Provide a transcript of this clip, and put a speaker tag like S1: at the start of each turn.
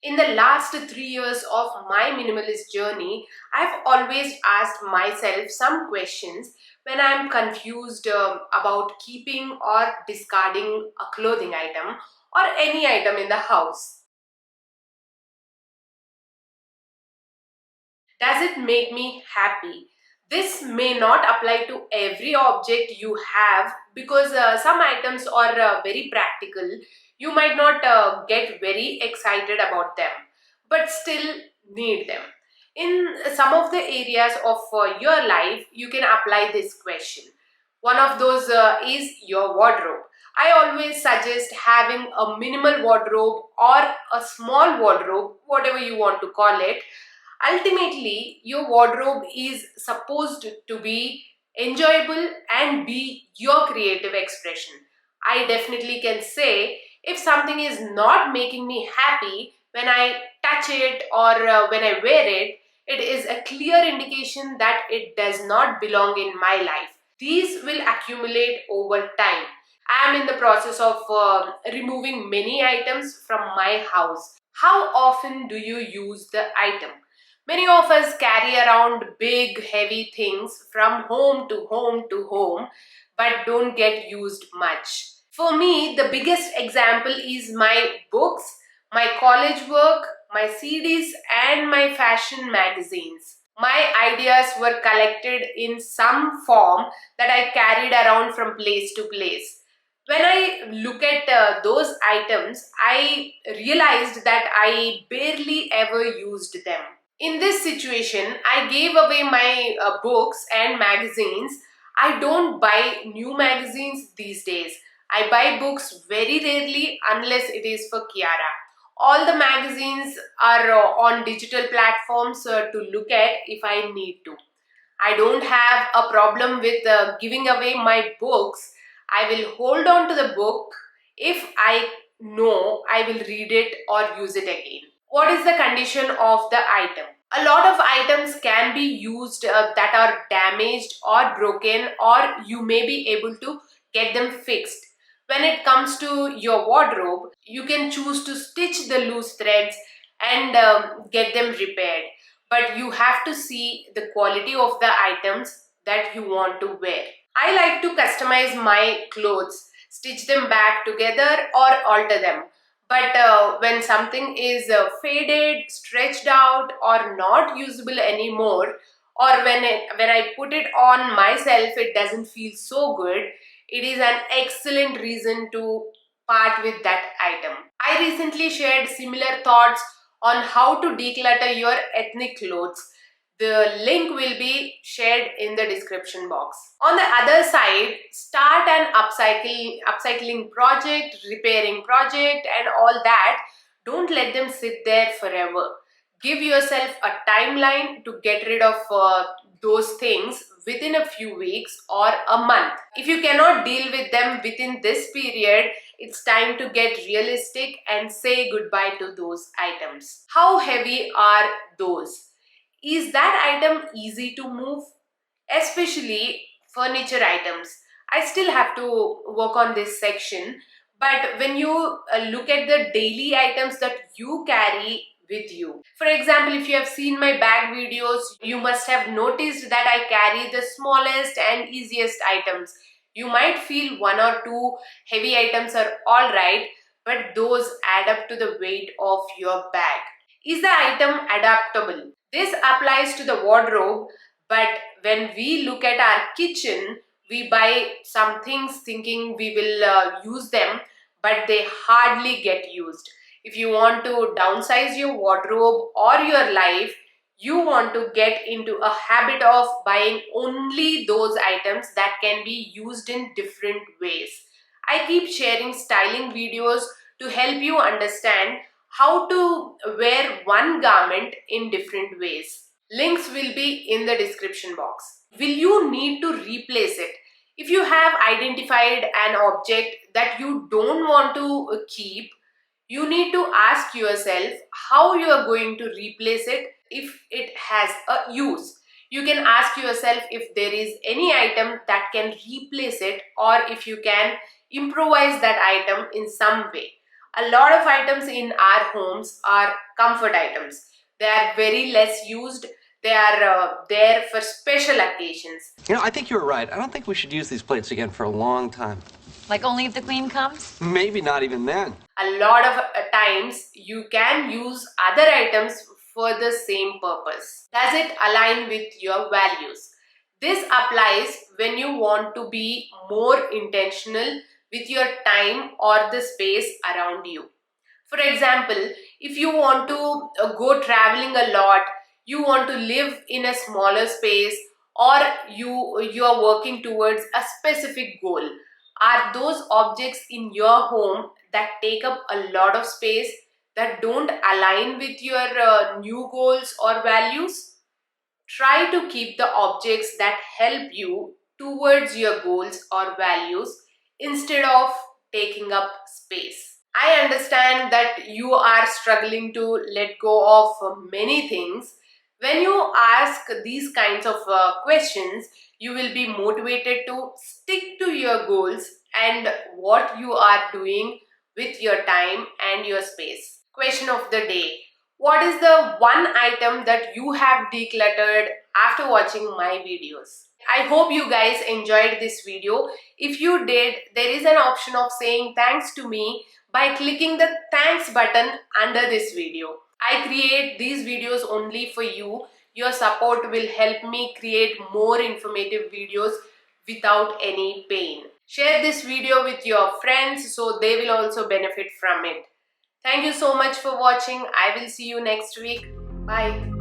S1: In the last 3 years of my minimalist journey, I've always asked myself some questions when I'm confused about keeping or discarding a clothing item or any item in the house. Does it make me happy? This may not apply to every object you have because some items are very practical. You might not get very excited about them, but still need them. In some of the areas of your life, you can apply this question. One of those is your wardrobe. I always suggest having a minimal wardrobe or a small wardrobe, whatever you want to call it. Ultimately, your wardrobe is supposed to be enjoyable and be your creative expression. I definitely can say if something is not making me happy when I touch it or when I wear it, it is a clear indication that it does not belong in my life. These will accumulate over time. I am in the process of removing many items from my house. How often do you use the item? Many of us carry around big, heavy things from home to home to home, but don't get used much. For me, the biggest example is my books, my college work, my CDs, and my fashion magazines. My ideas were collected in some form that I carried around from place to place. When I look at those items, I realized that I barely ever used them. In this situation, I gave away my books and magazines. I don't buy new magazines these days. I buy books very rarely unless it is for Kiara. All the magazines are on digital platforms to look at if I need to. I don't have a problem with giving away my books. I will hold on to the book if I know I will read it or use it again. What is the condition of the item? A lot of items can be used that are damaged or broken, or you may be able to get them fixed. When it comes to your wardrobe, you can choose to stitch the loose threads and get them repaired. But you have to see the quality of the items that you want to wear. I like to customize my clothes, stitch them back together or alter them. But when something is faded, stretched out, or not usable anymore, or when I put it on myself, it doesn't feel so good, it is an excellent reason to part with that item. I recently shared similar thoughts on how to declutter your ethnic clothes. The link will be shared in the description box. On the other side, start an upcycling project, repairing project, and all that. Don't let them sit there forever. Give yourself a timeline to get rid of those things within a few weeks or a month. If you cannot deal with them within this period, it's time to get realistic and say goodbye to those items. How heavy are those? Is that item easy to move? Especially furniture items. I still have to work on this section, but when you look at the daily items that you carry with you. For example, if you have seen my bag videos, you must have noticed that I carry the smallest and easiest items. You might feel one or two heavy items are alright, but those add up to the weight of your bag. Is the item adaptable? This applies to the wardrobe, but when we look at our kitchen, we buy some things thinking we will use them, but they hardly get used. If you want to downsize your wardrobe or your life, you want to get into a habit of buying only those items that can be used in different ways. I keep sharing styling videos to help you understand how to wear one garment in different ways. Links will be in the description box. Will you need to replace it? If you have identified an object that you don't want to keep, you need to ask yourself how you are going to replace it if it has a use. You can ask yourself if there is any item that can replace it or if you can improvise that item in some way. A lot of items in our homes are comfort items. They are very less used. They are there for special occasions.
S2: I think you were right. I don't think we should use these plates again for a long time.
S3: Like only if the queen comes?
S2: Maybe not even then.
S1: A lot of times you can use other items for the same purpose. Does it align with your values? This applies when you want to be more intentional with your time or the space around you. For example, if you want to go traveling a lot, you want to live in a smaller space, or you are working towards a specific goal, are those objects in your home that take up a lot of space, that don't align with your new goals or values? Try to keep the objects that help you towards your goals or values instead of taking up space. I understand that you are struggling to let go of many things. When you ask these kinds of questions, you will be motivated to stick to your goals and what you are doing with your time and your space. Question of the day: what is the one item that you have decluttered after watching my videos? I hope you guys enjoyed this video. If you did, there is an option of saying thanks to me by clicking the thanks button under this video. I create these videos only for you. Your support will help me create more informative videos without any pain. Share this video with your friends so they will also benefit from it. Thank you so much for watching. I will see you next week. Bye.